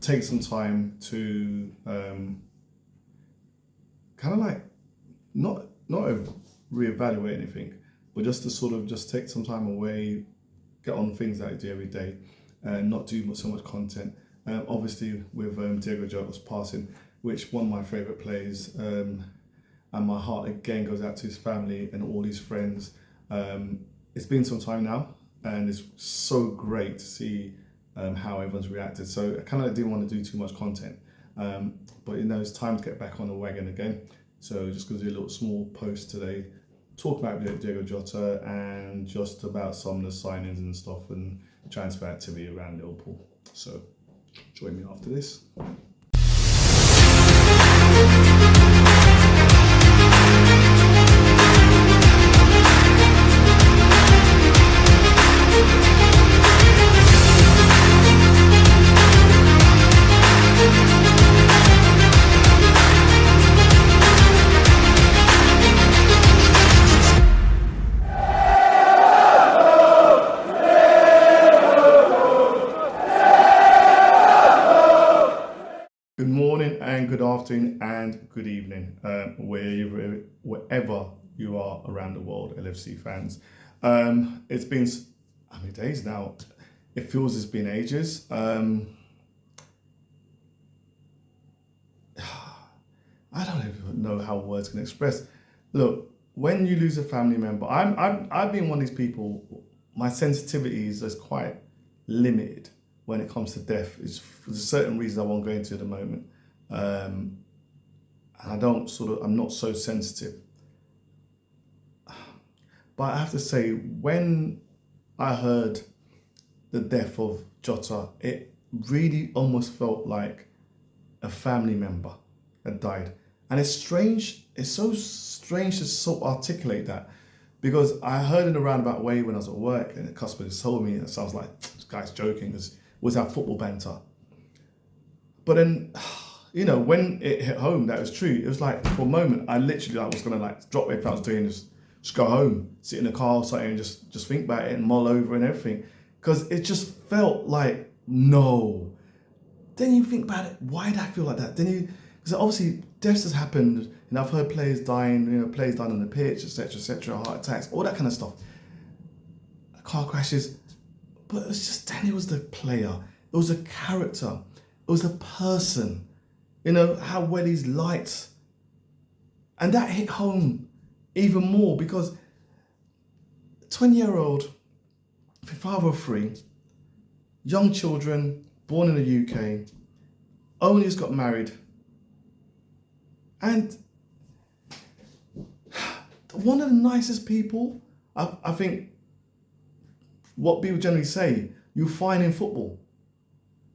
take some time to kind of like not reevaluate anything, but just to sort of just take some time away, get on things that I do every day, and not do so much content. Obviously, with Diego Jota's passing, which one of my favourite players, and my heart again goes out to his family and all his friends. It's been some time now, and it's so great to see how everyone's reacted. So I kind of didn't want to do too much content, but it's time to get back on the wagon again. So just going to do a little small post today, talk about Diego Jota and just about some of the signings and stuff and transfer activity around Liverpool. So join me after this. Good morning and good afternoon and good evening, wherever you are around the world, LFC fans. It's been how many days now? It feels it's been ages. I don't even know how words can express. Look, when you lose a family member, I've been one of these people. My sensitivity is quite limited when it comes to death. There's certain reasons I won't go into at the moment. And I'm not so sensitive. But I have to say, when I heard the death of Jota, it really almost felt like a family member had died. And it's strange, it's so strange to sort of articulate that, because I heard in a roundabout way when I was at work and the customer just told me, and so I was like, this guy's joking, because was our football banter. But then, when it hit home, that was true. It was like, for a moment, I literally was going to drop everything I was doing, just go home, sit in the car or something and just think about it and mull over and everything. Because it just felt like, no. Then you think about it, why did I feel like that? Because obviously deaths has happened, and I've heard players dying, players dying on the pitch, etc., heart attacks, all that kind of stuff. Car crashes. But it was just Danny was the player. It was a character. It was a person. How well he's liked. And that hit home even more because 20-year-old, father of three, young children, born in the UK, only just got married. And one of the nicest people, I think, what people generally say, you find in football,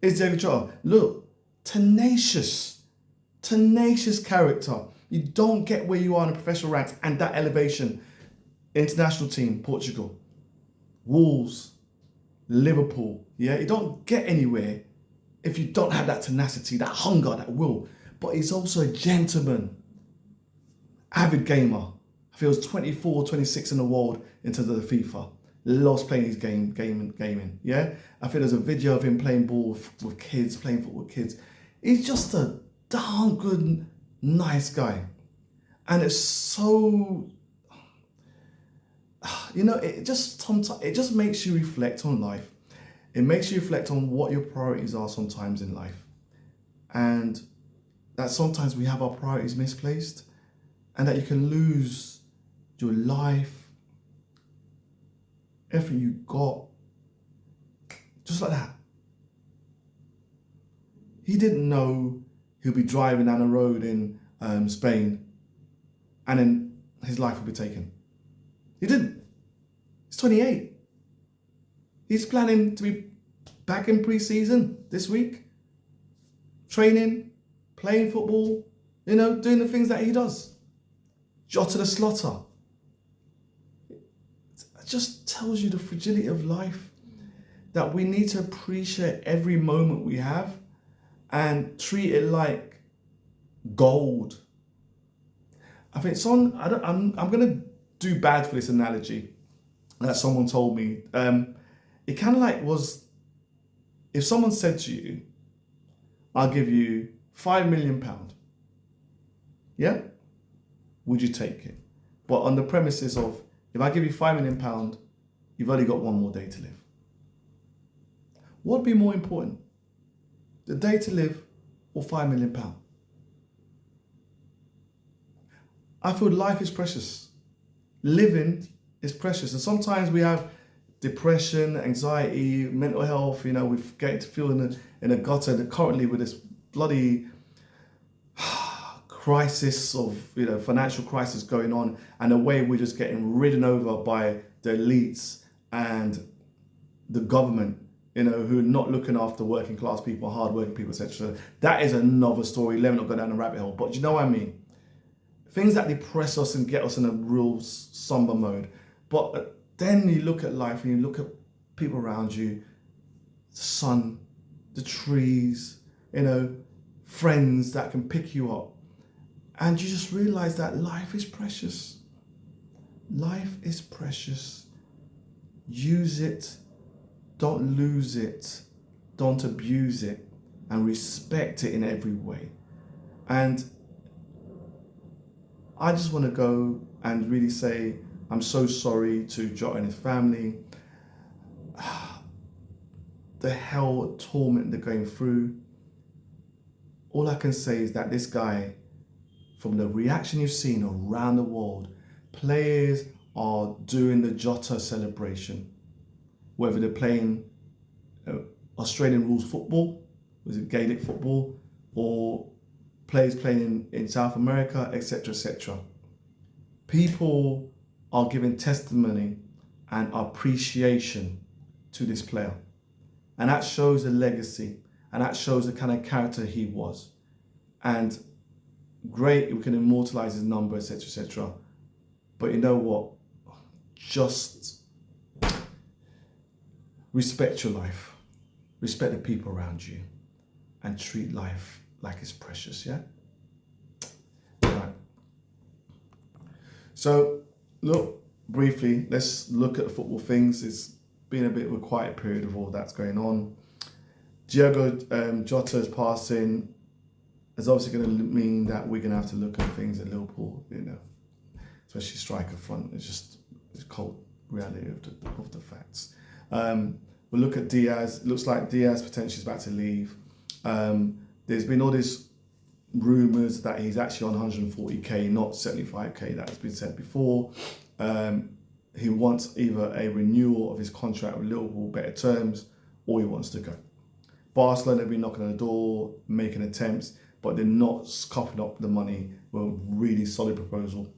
is Diego Jota. Look, tenacious character. You don't get where you are in the professional ranks and that elevation. International team, Portugal, Wolves, Liverpool. Yeah, you don't get anywhere if you don't have that tenacity, that hunger, that will. But he's also a gentleman, avid gamer. I feel he's 24, 26 in the world in terms of the FIFA. Loves playing his gaming. Yeah, I think there's a video of him playing ball with kids, playing football with kids. He's just a darn good, nice guy, and it's so, it just makes you reflect on life. It makes you reflect on what your priorities are sometimes in life, and that sometimes we have our priorities misplaced, and that you can lose your life, everything you got, just like that. He didn't know he'll be driving down the road in Spain and then his life will be taken. He didn't. He's 28. He's planning to be back in pre-season this week, training, playing football, doing the things that he does. Jota the Slaughter. It just tells you the fragility of life, that we need to appreciate every moment we have and treat it like gold. I think I'm going to do bad for this analogy that someone told me. It kind of was, if someone said to you, I'll give you £5 million. Yeah? Would you take it? But on the premises of, if I give you £5 million, you've only got one more day to live. What would be more important? The day to live or £5 million? I feel life is precious. Living is precious. And sometimes we have depression, anxiety, mental health, we get to feel in a gutter currently with this bloody crisis of, financial crisis going on, and the way we're just getting ridden over by the elites and the government, who are not looking after working class people, hard working people, etc. That is another story. Let me not go down the rabbit hole. But you know what I mean? Things that depress us and get us in a real somber mode. But then you look at life and you look at people around you, the sun, the trees, friends that can pick you up. And you just realize that life is precious. Life is precious. Use it. Don't lose it. Don't abuse it. And respect it in every way. And I just want to go and really say, I'm so sorry to Jota and his family. The hell, torment they're going through. All I can say is that this guy, from the reaction you've seen around the world, players are doing the Jota celebration. Whether they're playing Australian rules football, was it Gaelic football, or players playing in South America, etc., etc. People are giving testimony and appreciation to this player. And that shows the legacy, and that shows the kind of character he was. And great, we can immortalize his number, etc., etc. But you know what? Just respect your life, respect the people around you, and treat life like it's precious, yeah? Right. So, look, briefly, let's look at the football things. It's been a bit of a quiet period of all that's going on. Diogo Jota's passing is obviously going to mean that we're going to have to look at things at Liverpool, especially striker front. It's cold reality of the facts. We'll look at Diaz. It looks like Diaz potentially is about to leave. There's been all these rumours that he's actually on 140k, not 75k, that has been said before. He wants either a renewal of his contract with Liverpool, better terms, or he wants to go. Barcelona have been knocking on the door, making attempts, but they're not scoffing up the money with a really solid proposal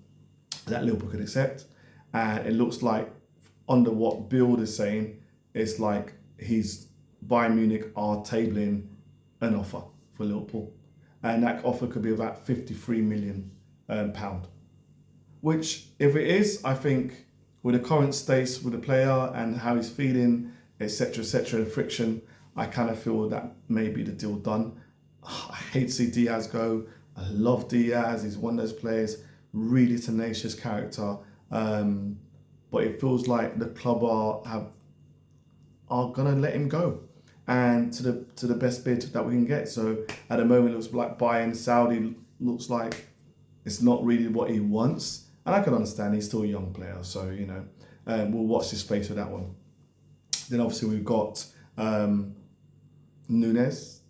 that Liverpool could accept. And it looks like, under what Bild is saying, it's like Bayern Munich are tabling an offer for Liverpool. And that offer could be about £53 million, which, if it is, I think with the current state with the player and how he's feeling, etc., and friction, I kind of feel that may be the deal done. I hate to see Diaz go. I love Diaz. He's one of those players, really tenacious character. But it feels like the club are gonna let him go, and to the best bid that we can get. So at the moment, it looks like Bayern Saudi looks like it's not really what he wants, and I can understand he's still a young player. So we'll watch this space for that one. Then obviously we've got Nunez,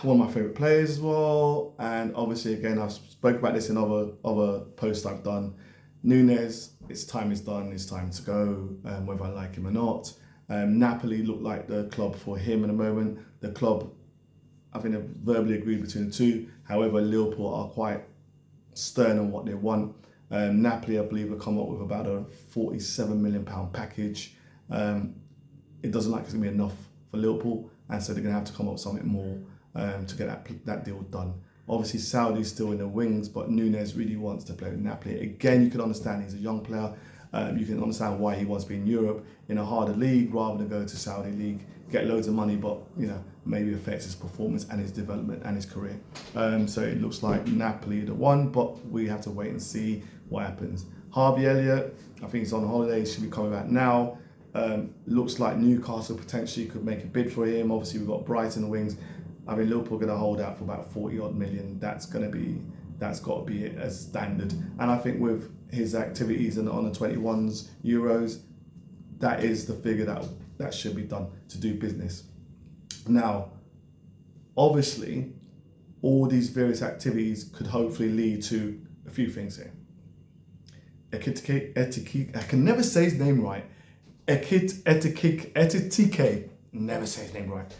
one of my favourite players as well. And obviously, again, I've spoke about this in other posts I've done. Nunez, his time is done, it's time to go, whether I like him or not. Napoli look like the club for him at the moment. The club, I think they've verbally agreed between the two. However, Liverpool are quite stern on what they want. Napoli, I believe, will come up with about a £47 million package. It doesn't look like it's going to be enough for Liverpool, and so they're going to have to come up with something more to get that deal done. Obviously, Saudi's still in the wings, but Nunez really wants to play with Napoli. Again, you can understand he's a young player. You can understand why he wants to be in Europe in a harder league rather than go to Saudi league, get loads of money, but maybe affects his performance and his development and his career. So it looks like Napoli are the one, but we have to wait and see what happens. Harvey Elliott, I think he's on holiday. He should be coming back now. Looks like Newcastle potentially could make a bid for him. Obviously, we've got Brighton in the wings. I mean, Liverpool are going to hold out for about 40 odd million. That's got to be it as standard. And I think with his activities in the under 21s Euros, that is the figure that should be done to do business. Now, obviously, all these various activities could hopefully lead to a few things here. I can never say his name right. Ekitike, never say his name right.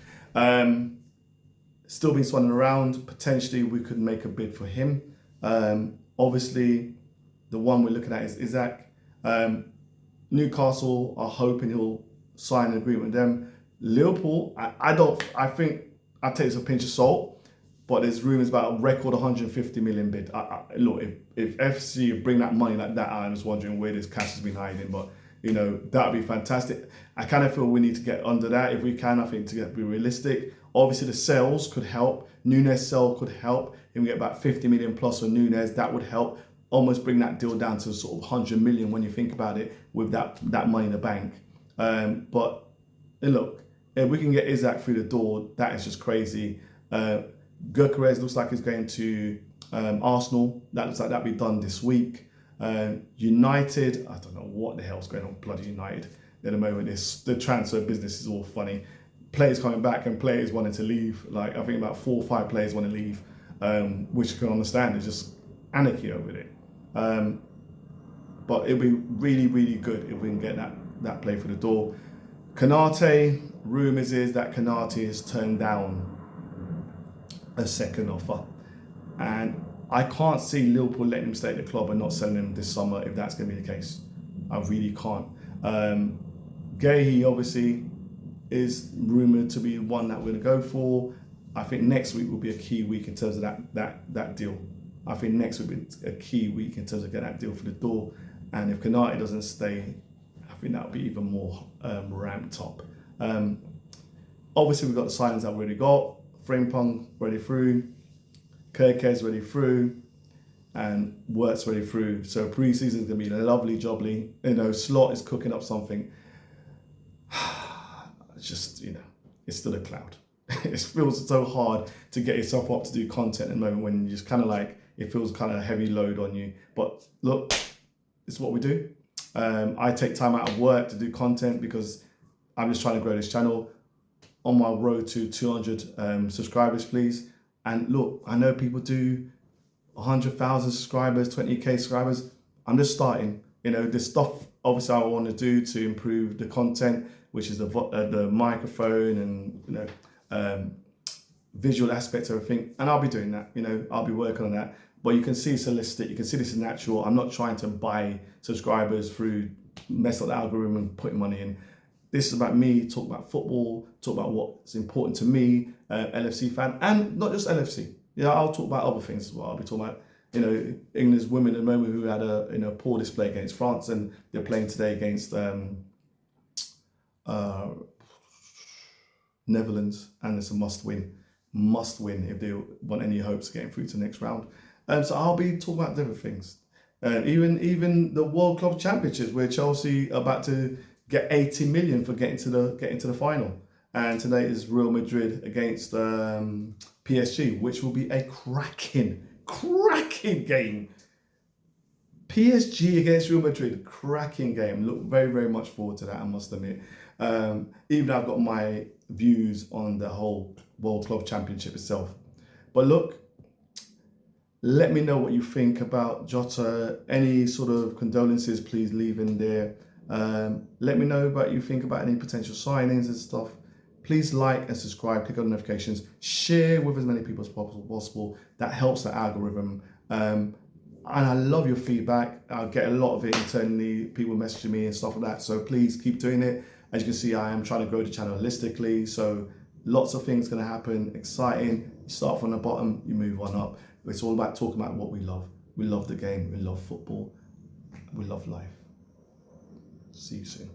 Still being swung around. Potentially, we could make a bid for him. Obviously, the one we're looking at is Isaac. Newcastle are hoping he'll sign an agreement with them. Liverpool, I think I take this with a pinch of salt, but there's rumours about a record 150 million bid. Look, if FC bring that money like that, I was wondering where this cash has been hiding, but that would be fantastic. I kind of feel we need to get under that if we can. I think to be realistic. Obviously, the sales could help. Nunes sale could help. If we get about 50 million plus for Nunes, that would help almost bring that deal down to sort of 100 million when you think about it with that money in the bank. But look, if we can get Isaac through the door, that is just crazy. Gyökeres looks like he's going to Arsenal. That looks like that'll be done this week. United, I don't know what the hell's going on bloody United at the moment. The transfer business is all funny. Players coming back and players wanting to leave. Like, I think about 4 or 5 players want to leave, which I can understand. It's just anarchy over it. But it'll be really, really good if we can get that play through the door. Konate, rumours is that Konate has turned down a second offer. And I can't see Liverpool letting him stay at the club and not selling him this summer if that's going to be the case. I really can't. Guéhi obviously is rumoured to be one that we're going to go for. I think next week will be a key week in terms of that deal. I think next week will be a key week in terms of getting that deal for the door. And if Konate doesn't stay, I think that'll be even more ramped up. Obviously, we've got the signings that we've already got. Frimpong ready through. Kerkez ready through. And Wirtz ready through. So pre-season is going to be lovely, jobbly. Slot is cooking up something. It's just, it's still a cloud. It feels so hard to get yourself up to do content at the moment when you just kind of like, it feels kind of a heavy load on you. But look, it's what we do. I take time out of work to do content because I'm just trying to grow this channel. On my road to 200 subscribers, please. And look, I know people do 100,000 subscribers, 20k subscribers. I'm just starting. There's stuff obviously I want to do to improve the content, which is the microphone and visual aspect of everything. And I'll be doing that. I'll be working on that. But you can see it's holistic. You can see this is natural. I'm not trying to buy subscribers through mess up the algorithm and putting money in. This is about me, talk about football, talk about what's important to me, LFC fan, and not just LFC. I'll talk about other things as well. I'll be talking about, England's women at the moment who had a poor display against France, and they're playing today against Netherlands, and it's a must win if they want any hopes of getting through to the next round. So I'll be talking about different things. Even the World Club Championships, where Chelsea are about to get 80 million for getting to the final. And today is Real Madrid against PSG, which will be a cracking game. PSG against Real Madrid, cracking game. Look very, very much forward to that, I must admit. Even though I've got my views on the whole World Club Championship itself. But look, let me know what you think about Jota. Any sort of condolences, please leave in there. Let me know what you think about any potential signings and stuff. Please like and subscribe, click on notifications, share with as many people as possible. That helps the algorithm. And I love your feedback. I get a lot of it internally, people messaging me and stuff like that. So please keep doing it. As you can see, I am trying to grow the channel holistically. So lots of things going to happen, exciting. You start from the bottom, you move on up. It's all about talking about what we love. We love the game, we love football, we love life. See you soon.